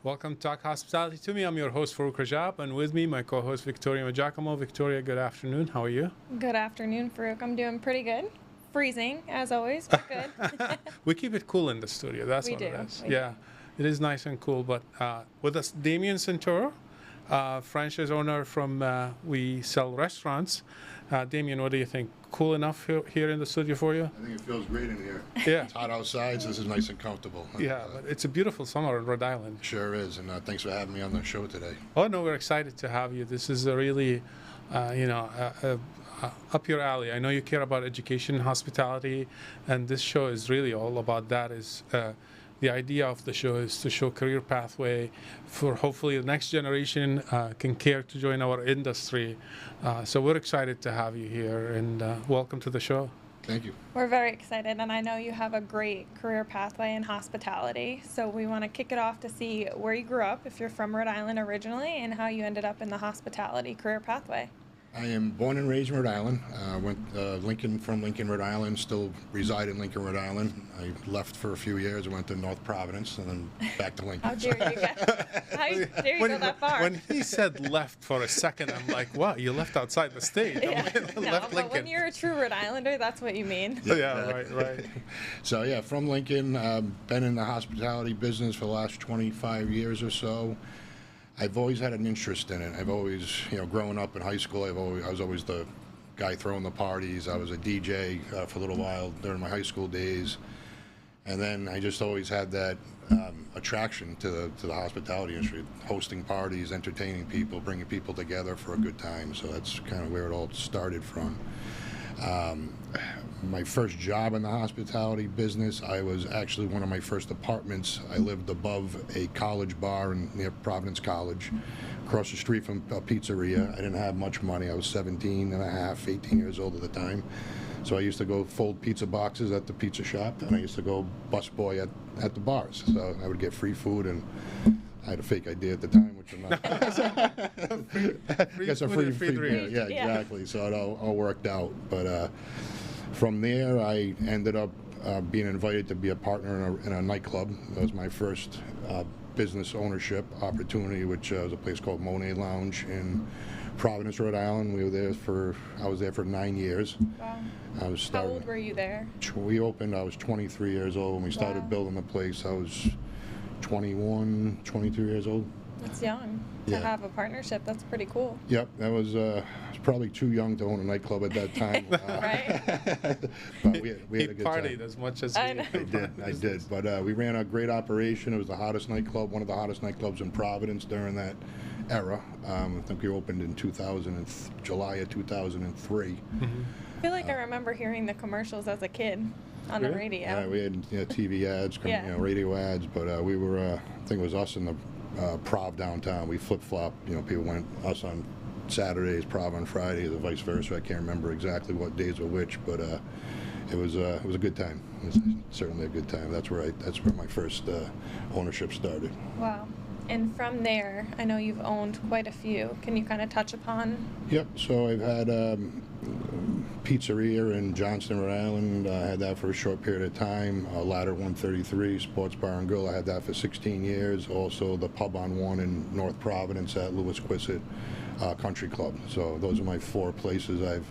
Welcome to Talk Hospitality to me. I'm your host, Farouk Rajab, and with me, my co-host, Victoria Majacomo. Victoria, good afternoon. How are you? Good afternoon, Farouk. I'm doing pretty good. Freezing, as always, but good. We keep it cool in the studio. That's We what it do. is. We Yeah, it is nice and cool. But with us, Damian Santoro, franchise owner from We Sell Restaurants. Damian, what do you think? Cool enough here in the studio for you? I think it feels great in here. Yeah. It's hot outside, so this is nice and comfortable. Yeah, but it's a beautiful summer in Rhode Island. Sure is, and thanks for having me on the show today. Oh no, we're excited to have you. This is a really, up your alley. I know you care about education, hospitality, and this show is really all about that. The idea of the show is to show career pathway for hopefully the next generation can care to join our industry. So we're excited to have you here, and welcome to the show. Thank you. We're very excited, and I know you have a great career pathway in hospitality. So we want to kick it off to see where you grew up, if you're from Rhode Island originally, and how you ended up in the hospitality career pathway. I am born and raised in Rhode Island. Went from Lincoln, Rhode Island. Still reside in Lincoln, Rhode Island. I left for a few years. I went to North Providence and then back to Lincoln. How dare you go that far? When he said left for a second, I'm like, wow, you left outside the state. Yeah. Left No, but Lincoln. when you're a true Rhode Islander, that's what you mean. Yeah, right. So yeah, from Lincoln. Been in the hospitality business for the last 25 years or so. I've always had an interest in it. I've always, growing up in high school, I was always the guy throwing the parties. I was a DJ for a little while during my high school days, and then I just always had that attraction to the hospitality industry, hosting parties, entertaining people, bringing people together for a good time. So that's kind of where it all started from. My first job in the hospitality business, I was actually one of my first apartments. I lived above a college bar near Providence College, across the street from a pizzeria. I didn't have much money. I was 17 and a half, 18 years old at the time. So I used to go fold pizza boxes at the pizza shop, and I used to go busboy at the bars. So I would get free food, and I had a fake ID at the time, which I'm not. Free drink. Yeah, exactly. So it all worked out. But from there, I ended up being invited to be a partner in a nightclub. That was my first business ownership opportunity, which was a place called Monet Lounge in Providence, Rhode Island. I was there for 9 years. Wow. How old were you there? We opened, I was 23 years old. When we started building the place, I was 21, 22 years old. That's young to have a partnership. That's pretty cool. Yep, that was I was probably too young to own a nightclub at that time. Right? But we had a good partied time. as much as I know. I did. But we ran a great operation. It was the hottest nightclub, one of the hottest nightclubs in Providence during that era. I think we opened in July of 2003. I feel like I remember hearing the commercials as a kid on the radio. Yeah, we had TV ads, radio ads, but we were, I think it was us in the Prov downtown. We flip-flopped, people went us on Saturdays, Prov on Fridays, or vice versa. I can't remember exactly what days were which, but it was a good time. It was certainly a good time. That's where my first ownership started. Wow. And from there, I know you've owned quite a few. Can you kind of touch upon? Yep. So I've had pizzeria in Johnston, Rhode Island. I had that for a short period of time. Ladder 133, Sports Bar and Grill. I had that for 16 years. Also the Pub on One in North Providence at Lewis Quissett Country Club. So those are my 4 places I've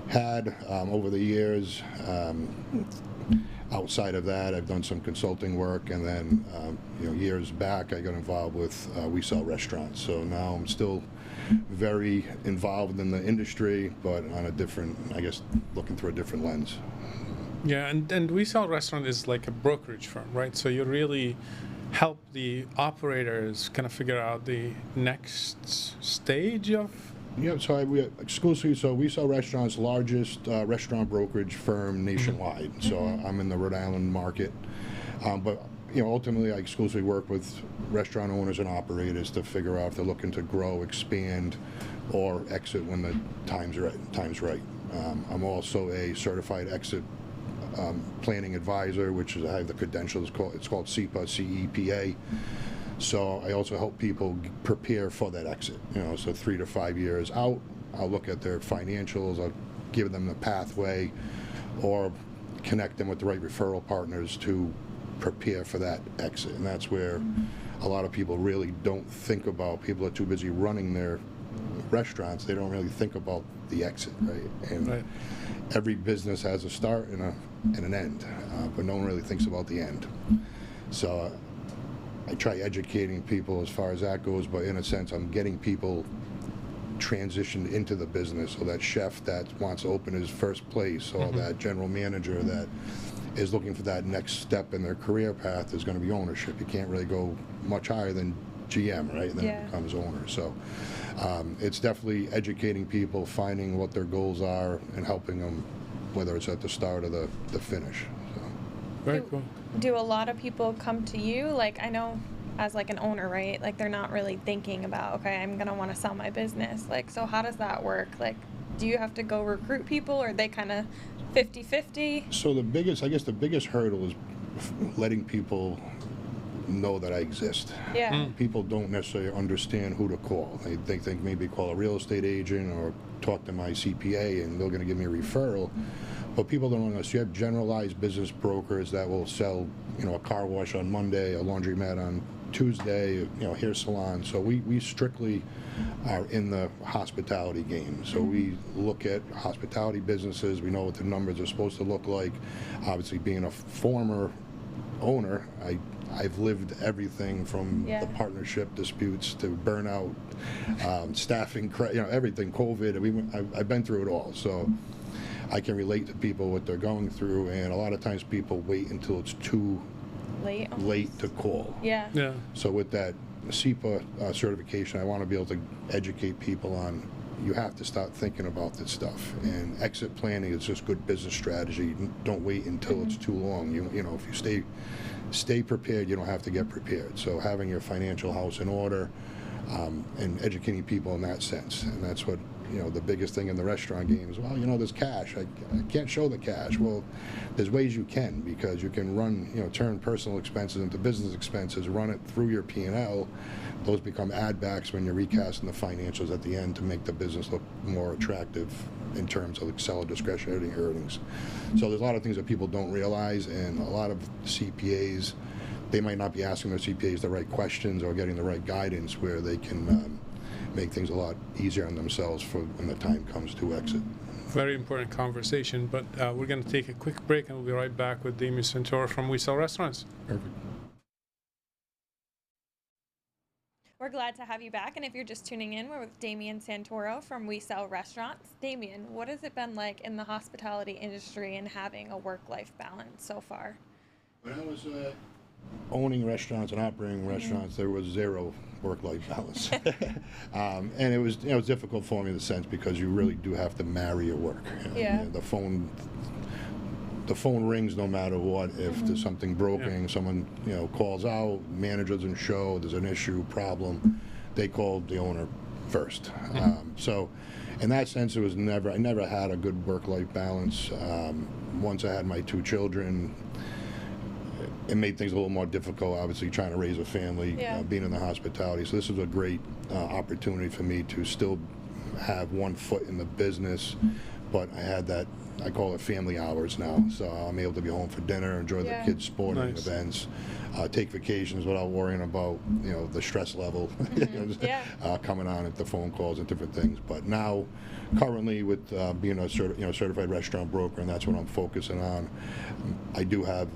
had over the years. Outside of that, I've done some consulting work, and then years back I got involved with We Sell Restaurants. So now I'm still very involved in the industry, but on a different, looking through a different lens. Yeah, and We Sell Restaurant is like a brokerage firm, right? So you really help the operators kind of figure out the next stage of. Yeah, so we exclusively, so We Sell Restaurants, largest restaurant brokerage firm nationwide. So I'm in the Rhode Island market, but ultimately I exclusively work with restaurant owners and operators to figure out if they're looking to grow, expand, or exit when the time's right. I'm also a certified exit planning advisor, which is I have the credentials. It's called CEPA. So I also help people prepare for that exit. So 3 to 5 years out, I'll look at their financials. I'll give them the pathway, or connect them with the right referral partners to prepare for that exit. And that's where a lot of people really don't think about. People are too busy running their restaurants. They don't really think about the exit, right? And Right. every business has a start and an end, but no one really thinks about the end. So I try educating people as far as that goes, but in a sense, I'm getting people transitioned into the business. So that chef that wants to open his first place, or that general manager that is looking for that next step in their career path is going to be ownership. You can't really go much higher than GM, right? And then Yeah. it becomes owner. So it's definitely educating people, finding what their goals are, and helping them, whether it's at the start or the finish. So. Very Do- cool. Do a lot of people come to you? Like, I know as like an owner, right? Like, they're not really thinking about, okay, I'm going to want to sell my business. Like, so how does that work? Like, do you have to go recruit people, or are they kind of 50-50? So I guess the biggest hurdle is letting people know that I exist. Yeah. People don't necessarily understand who to call. They think maybe call a real estate agent or talk to my CPA and they're going to give me a referral. But people don't understand. You have generalized business brokers that will sell, a car wash on Monday, a laundromat on Tuesday, hair salon. So we strictly are in the hospitality game. So we look at hospitality businesses. We know what the numbers are supposed to look like. Obviously, being a former owner, I've lived everything from Yeah. the partnership disputes to burnout, staffing, everything, COVID. I've been through it all. So I can relate to people what they're going through, and a lot of times people wait until it's too Late. late to call. Yeah. Yeah. So with that SEPA certification, I want to be able to educate people on, you have to start thinking about this stuff. And exit planning is just good business strategy. Don't wait until it's too long. If you stay prepared, you don't have to get prepared. So having your financial house in order, and educating people in that sense. And that's what, the biggest thing in the restaurant game is, well, there's cash. I can't show the cash. Well, there's ways you can, because you can run, turn personal expenses into business expenses, run it through your P&L. Those become add backs when you're recasting the financials at the end to make the business look more attractive in terms of seller discretionary earnings. So there's a lot of things that people don't realize, and a lot of CPAs, they might not be asking their CPAs the right questions or getting the right guidance where they can make things a lot easier on themselves for when the time comes to exit. Very important conversation, but we're going to take a quick break and we'll be right back with Damian Santoro from We Sell Restaurants. Perfect. We're glad to have you back. And if you're just tuning in, we're with Damian Santoro from We Sell Restaurants. Damian, what has it been like in the hospitality industry and having a work-life balance so far? When I was owning restaurants and operating restaurants, there was zero work-life balance. And it was difficult for me in the sense because you really do have to marry your work. Yeah. The phone rings no matter what. If there's something broken, someone calls out, manager doesn't show, there's an issue, problem, they called the owner first. So in that sense, I never had a good work-life balance. Once I had my 2 children, it made things a little more difficult, obviously, trying to raise a family, being in the hospitality. So this was a great opportunity for me to still have one foot in the business, but I had that, I call it family hours now. So I'm able to be home for dinner, enjoy the kids' sporting events, take vacations without worrying about, the stress level coming on at the phone calls and different things. But now, currently, with being a certified restaurant broker, and that's what I'm focusing on, I do have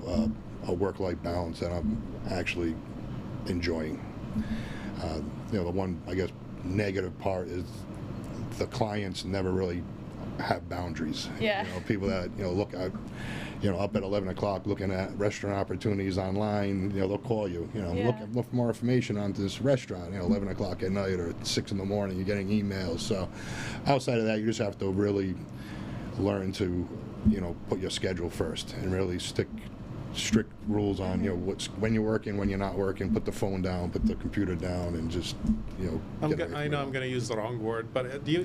a work-life balance that I'm actually enjoying. The one, I guess, negative part is the clients never really have boundaries. Yeah. People that look at, up at 11 o'clock looking at restaurant opportunities online, they'll call you. Look for more information on this restaurant. 11 o'clock at night or 6 in the morning, you're getting emails. So outside of that, you just have to really learn to put your schedule first and really stick strict rules on when you're working, when you're not working. Put the phone down, put the computer down, and just I know I'm going to use the wrong word, but do you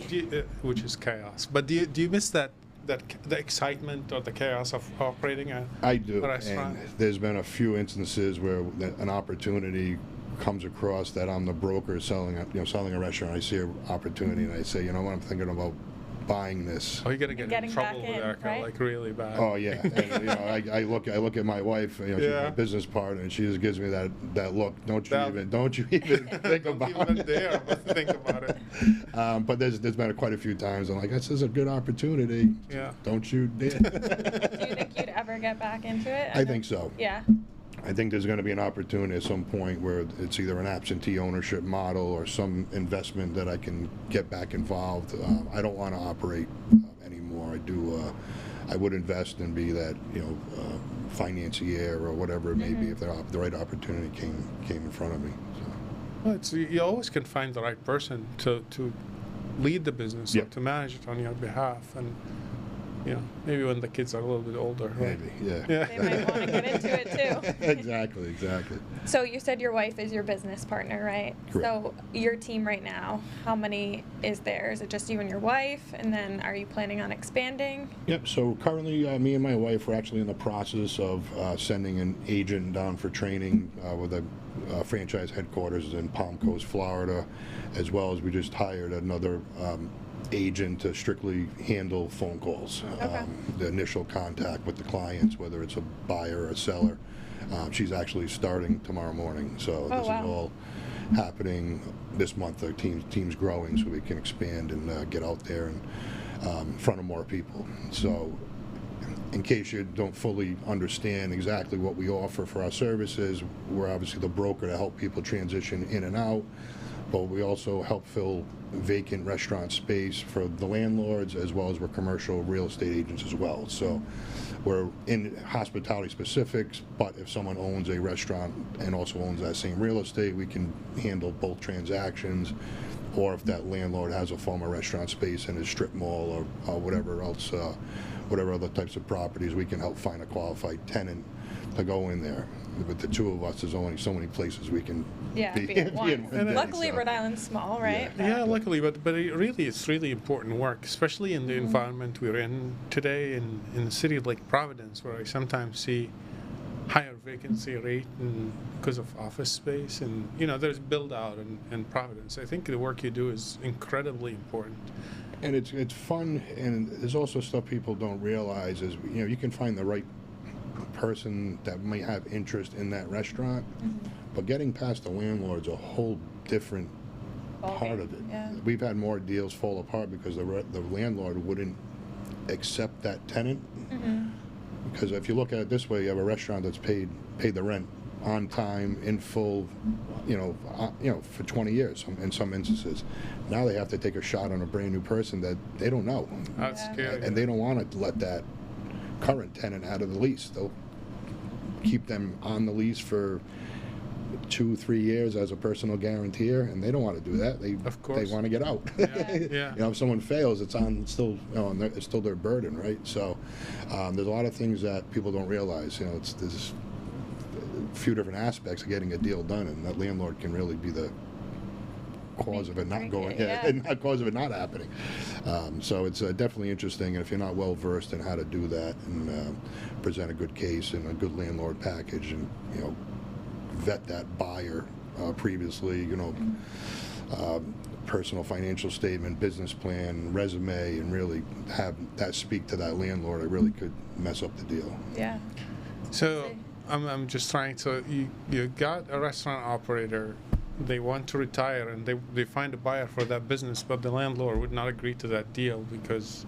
which is chaos. But do you miss the excitement or the chaos of operating a restaurant? And there's been a few instances where an opportunity comes across that I'm the broker selling a restaurant. I see an opportunity and I say, what, I'm thinking about buying this. Oh, you're gonna get in Getting trouble back with in, Erica, right? like really bad. Oh yeah, and, you know, I look at my wife, you know, she's Yeah. my business partner, and she just gives me that look. Don't you That- even think Don't about even it. dare think about it. But there's been quite a few times I'm like, this is a good opportunity. Yeah. Don't you dare. Do you think you'd ever get back into it? I think so. Yeah. I think there's going to be an opportunity at some point where it's either an absentee ownership model or some investment that I can get back involved. I don't want to operate anymore. I would invest and be that, you know, financier or whatever it may be if the right opportunity came in front of me. So. Well, you always can find the right person to lead the business or Yep. to manage it on your behalf, and you know, maybe when the kids are a little bit older, right? Maybe, yeah. Yeah. They might want to get into it too. Exactly. So you said your wife is your business partner, right? Correct. So your team right now, how many is there? Is it just you and your wife? And then are you planning on expanding? Yep. So currently, me and my wife are actually in the process of sending an agent down for training with a franchise headquarters in Palm Coast, Florida, as well as we just hired another agent to strictly handle phone calls. Okay. The initial contact with the clients, whether it's a buyer or a seller. She's actually starting tomorrow morning, so Oh, this wow. is all happening this month. Our team's growing, so we can expand and get out there and in front of more people. So, in case you don't fully understand exactly what we offer for our services, we're obviously the broker to help people transition in and out, but we also help fill vacant restaurant space for the landlords, as well as we're commercial real estate agents as well. So we're in hospitality specifics, but if someone owns a restaurant and also owns that same real estate, we can handle both transactions. Or if that landlord has a former restaurant space in his strip mall or whatever else, whatever other types of properties, we can help find a qualified tenant to go in there. With the two of us, there's only so many places we can Yeah, be, be at in once. one day, Luckily, so. Rhode Island's small, right? Yeah, luckily, but it's really important work, especially in the environment we're in today in a city like Providence, where I sometimes see higher vacancy rate because of office space, and you know, there's build out in Providence. I think the work you do is incredibly important. And it's fun, and there's also stuff people don't realize is, you know, you can find the right person that might have interest in that restaurant, but getting past the landlord's a whole different part of it. Yeah. We've had more deals fall apart because the landlord wouldn't accept that tenant. Because if you look at it this way, you have a restaurant that's paid the rent on time, in full, you know, for 20 years in some instances. Now they have to take a shot on a brand new person that they don't know, That's Yeah. scary. and they don't want to let that current tenant out of the lease. They'll keep them on the lease for 2-3 years as a personal guarantor, and they don't want to do that. Of course. They want to get out. Yeah. You know, if someone fails, it's still, you know, it's still their burden, right? So there's a lot of things that people don't realize. You know, there's a few different aspects of getting a deal done, and that landlord can really be the cause of it not going, and not cause of it not happening. So it's definitely interesting, and if you're not well versed in how to do that and present a good case and a good landlord package, and you know, vet that buyer previously, you know, personal financial statement, business plan, resume, and really have that speak to that landlord, it really could mess up the deal. Yeah. So I'm just trying to, you got a restaurant operator, they want to retire, and they find a buyer for that business, but the landlord would not agree to that deal because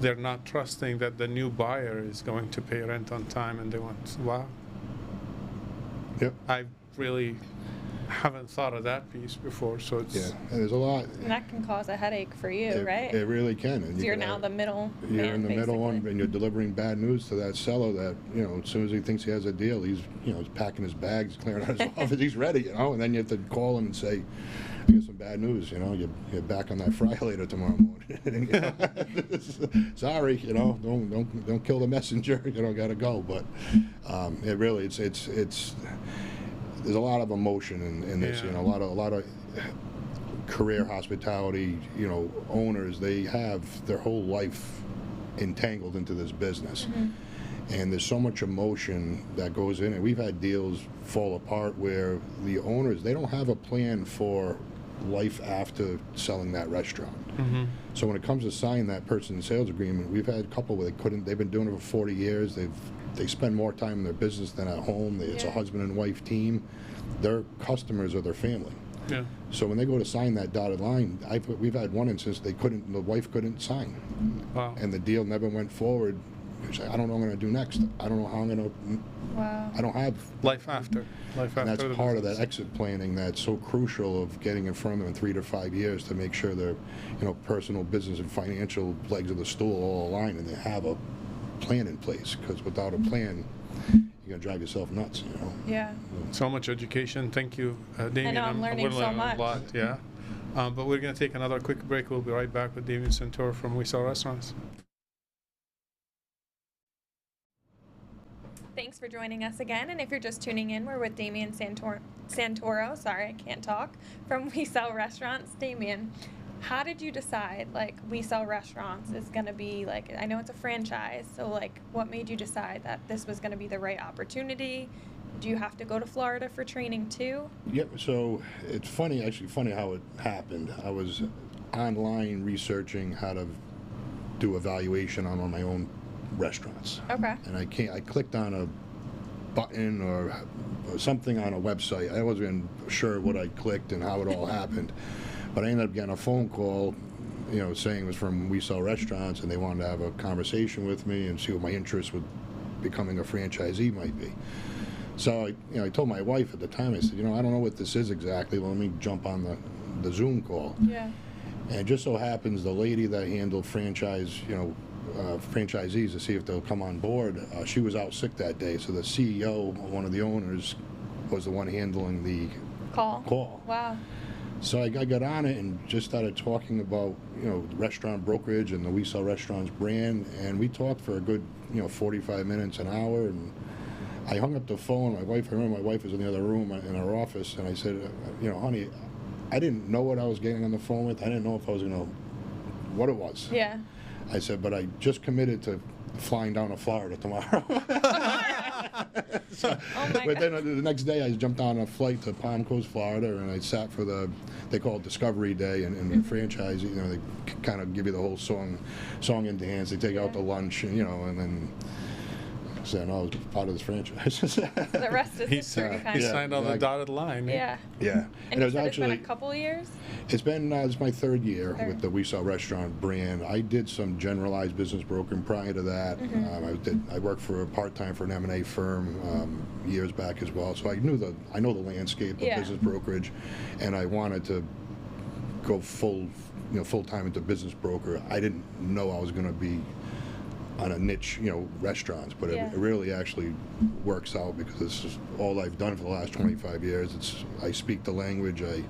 they're not trusting that the new buyer is going to pay rent on time, and they want, wow. Yep. I really haven't thought of that piece before, so it's... Yeah, and there's a lot. And that can cause a headache for you, right? It really can. And So you're can now have- the middle You're man, in the middle one, basically. and you're delivering bad news to that seller that, you know, as soon as he thinks he has a deal, he's packing his bags, clearing out his office, he's ready, you know, and then you have to call him and say, I got some bad news, you know, you're back on that fry later tomorrow morning. You know, sorry, you know, don't kill the messenger, you know, gotta go. But it really, it's there's a lot of emotion in this, Yeah. you know, a lot of career hospitality, you know, owners, they have their whole life entangled into this business. And there's so much emotion that goes in it. We've had deals fall apart where the owners, they don't have a plan for life after selling that restaurant. So when it comes to signing that person's sales agreement, we've had a couple where they've been doing it for 40 years. They spend more time in their business than at home. It's a husband and wife team. Their customers are their family. Yeah. So when they go to sign that dotted line, we've had one instance the wife couldn't sign. Wow. And the deal never went forward. She's like, I don't know what I'm going to do next. I don't know how I'm going to. Wow. I don't have Life after. and that's part of that exit planning that's so crucial of getting in front of them in 3 to 5 years to make sure their, personal, business, and financial legs of the stool all align and they have a plan in place. Because without a plan, you're gonna drive yourself nuts. Yeah. So much education. Thank you, Damian. I'm learning we're so learning much. a lot. Yeah. But we're going to take another quick break. We'll be right back with Damian Santoro from We Sell Restaurants. Thanks for joining us again. And if you're just tuning in, we're with Damian Santoro. Sorry, I can't talk. From We Sell Restaurants. Damian, how did you decide, We Sell Restaurants is going to be, I know it's a franchise, so, what made you decide that this was going to be the right opportunity? Do you have to go to Florida for training, too? Yep, so it's funny how it happened. I was online researching how to do evaluation on my own restaurants. Okay. And I clicked on a button or something on a website. I wasn't sure what I clicked and how it all happened. But I ended up getting a phone call, saying it was from We Sell Restaurants, and they wanted to have a conversation with me and see what my interest with becoming a franchisee might be. So I told my wife at the time, I said, I don't know what this is exactly. Let me jump on the Zoom call. Yeah. And it just so happens the lady that handled franchisees to see if they'll come on board, she was out sick that day. So the CEO, one of the owners, was the one handling the call. Wow. So I got on it and just started talking about, restaurant brokerage and the We Sell Restaurants brand. And we talked for a good, 45 minutes, an hour. And I hung up the phone. I remember my wife was in the other room in our office. And I said, honey, I didn't know what I was getting on the phone with. I didn't know if I was going to, what it was. Yeah. I said, but I just committed to flying down to Florida tomorrow. Oh my But then God. the next day, I jumped on a flight to Palm Coast, Florida, and I sat for they call it Discovery Day, and the franchise, they kind of give you the whole song and dance. They take out the lunch, and then saying, I was part of this franchise. The rest is history, kind He of. signed on the dotted line. Yeah. Yeah. And it you was said actually, it's been a couple of years? it's my third year with the We Sell Restaurant brand. I did some generalized business brokering prior to that. I worked for part-time for an M&A firm years back as well. So I know the landscape of business brokerage, and I wanted to go full-time into business broker. I didn't know I was going to be on a niche, restaurants, but it really actually works out because this is all I've done for the last 25 years. I speak the language. I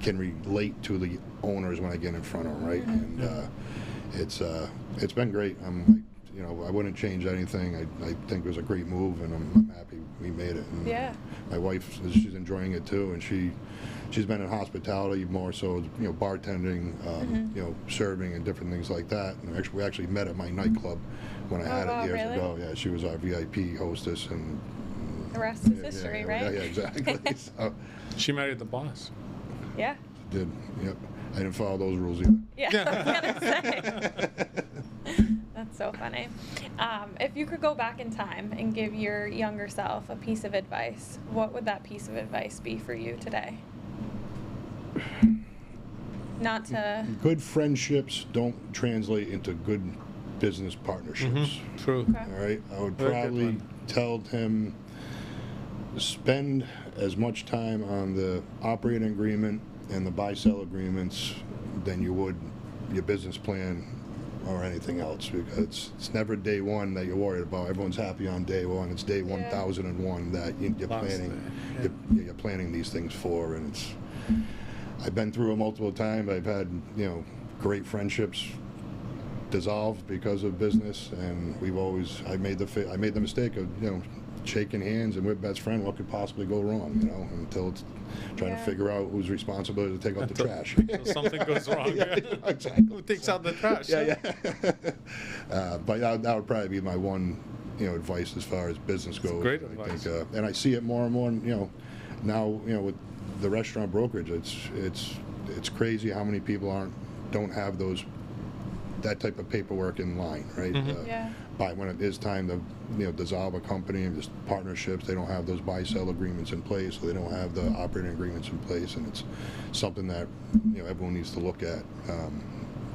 can relate to the owners when I get in front of them, right? And it's been great. I wouldn't change anything. I think it was a great move, and I'm happy we made it. And my wife, she's enjoying it too, and she's been in hospitality more so, bartending, serving and different things like that. And we actually met at my nightclub when I had it years ago. Yeah, she was our VIP hostess, and the rest is history, right? Yeah, exactly. So, She married the boss. Yeah. did, yep. I didn't follow those rules either. Yeah, I was gonna say. That's so funny. If you could go back in time and give your younger self a piece of advice, what would that piece of advice be for you today? Not to. Good friendships don't translate into good business partnerships. True. Okay. All right, I would Very good probably one. tell him spend as much time on the operating agreement and the buy-sell agreements than you would your business plan or anything else, because it's never day one that you're worried about. Everyone's happy on day one. It's day 1001 that you're Last planning. day, You're planning these things for, and I've been through it multiple times. I've had great friendships dissolved because of business, and I made the mistake of shaking hands and we're best friend. What could possibly go wrong? Until it's trying to figure out whose responsibility to take out the trash. Until something goes wrong. Exactly. Who takes out the trash? Yeah. But that would probably be my one advice as far as business goes. great I advice. think, and I see it more and more. Now with the restaurant brokerage, it's crazy how many people don't have those that type of paperwork in line, right? Yeah. By when it is time to dissolve a company, just partnerships, they don't have those buy-sell agreements in place, so they don't have the operating agreements in place, and it's something that everyone needs to look at,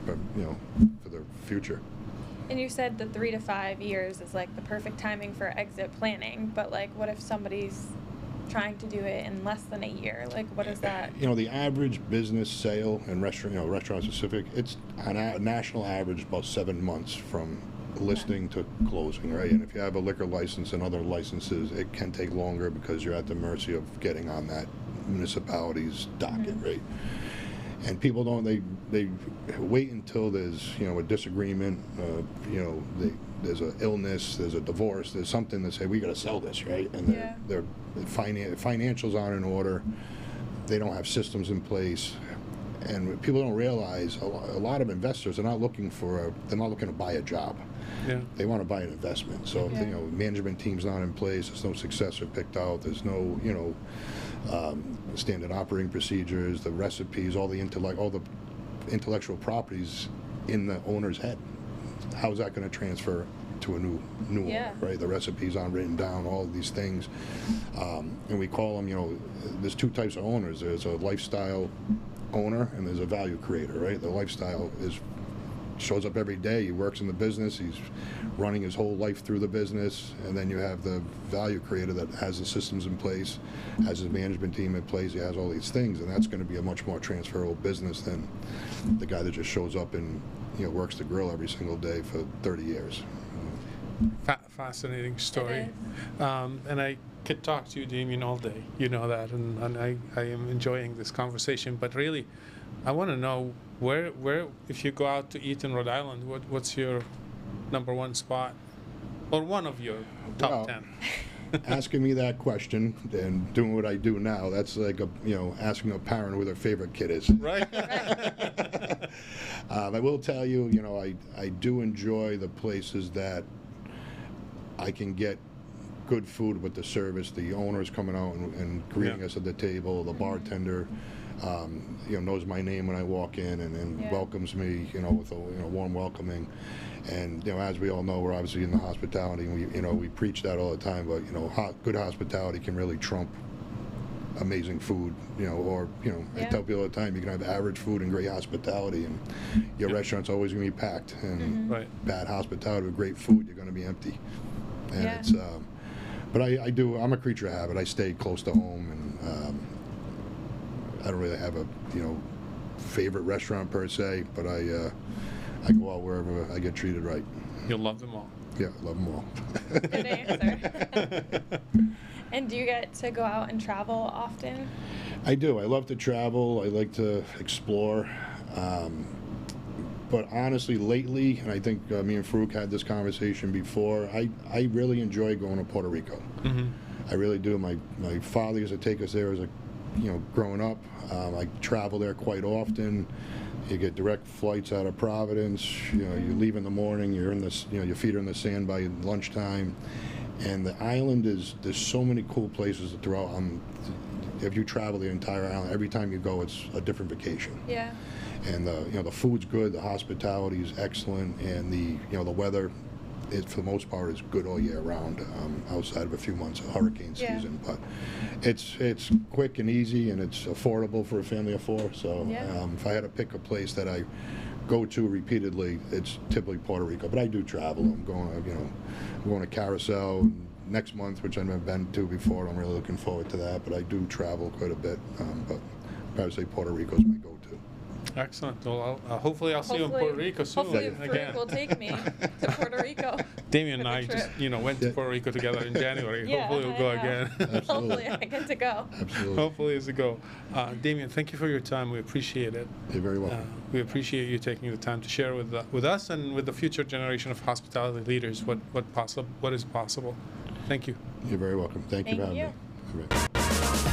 but, for the future. And you said the 3 to 5 years is like the perfect timing for exit planning, but like what if somebody's trying to do it in less than a year? Like what is that? The average business sale and restaurant specific, it's on a national average about 7 months from listing to closing, right? And if you have a liquor license and other licenses, it can take longer because you're at the mercy of getting on that municipality's docket, right? And people don't, they wait until there's, a disagreement, there's an illness, there's a divorce, there's something that say, we got to sell this, right? And their financials aren't in order, they don't have systems in place, and people don't realize a lot of investors are not looking they're not looking to buy a job. Yeah. They want to buy an investment. So, if management team's not in place, there's no successor picked out, there's no, standard operating procedures, the recipes, all the intellectual properties in the owner's head. How's that going to transfer to a new owner, right? The recipes aren't written down, all of these things. And we call them, there's two types of owners. There's a lifestyle owner and there's a value creator, right? The lifestyle shows up every day, he works in the business, he's running his whole life through the business, and then you have the value creator that has the systems in place, has his management team in place, he has all these things, and that's going to be a much more transferable business than the guy that just shows up and works the grill every single day for 30 years. Fascinating story. And I could talk to you, Damian, all day, you know that, and I am enjoying this conversation, but really I want to know where if you go out to eat in Rhode Island, what's your number one spot, or one of your top 10? Asking me that question and doing what I do now, that's like asking a parent who their favorite kid is. Right. I will tell you, I do enjoy the places that I can get good food with the service, the owners coming out and greeting us at the table, the bartender knows my name when I walk in and welcomes me, with a warm welcoming. And as we all know, we're obviously in the hospitality, and we preach that all the time. But good hospitality can really trump amazing food. I tell people all the time, you can have average food and great hospitality, and your restaurant's always going to be packed. And bad hospitality with great food, you're going to be empty. And it's, but I'm a creature of habit. I stay close to home, and I don't really have a favorite restaurant per se, but I go out wherever I get treated right. You'll love them all. Yeah, love them all. Good answer. And do you get to go out and travel often? I do. I love to travel. I like to explore. But honestly, lately, and I think me and Farouk had this conversation before, I really enjoy going to Puerto Rico. Mm-hmm. I really do. My father used to take us there as growing up. I travel there quite often. You get direct flights out of Providence. You leave in the morning. You're in this. Your feet are in the sand by lunchtime. And the island there's so many cool places throughout. If you travel the entire island, every time you go, it's a different vacation. Yeah. And the food's good, the hospitality is excellent, and the weather, for the most part, is good all year round, outside of a few months of hurricane season. But it's quick and easy, and it's affordable for a family of four. So if I had to pick a place that I go to repeatedly, it's typically Puerto Rico. But I do travel. I'm going to Carousel next month, which I've never been to before. I'm really looking forward to that. But I do travel quite a bit. But I'd probably say Puerto Rico is my go-to. Excellent. Well, hopefully I'll see you in Puerto Rico soon. Hopefully again. Farouk will take me to Puerto Rico. Damian and I just, went to Puerto Rico together in January. Hopefully we'll go again. Hopefully I get to go. Absolutely. Hopefully it's a go. Damian, thank you for your time. We appreciate it. You're very welcome. We appreciate you taking the time to share with us and with the future generation of hospitality leaders what is possible. Thank you. You're very welcome. Thank you for having me.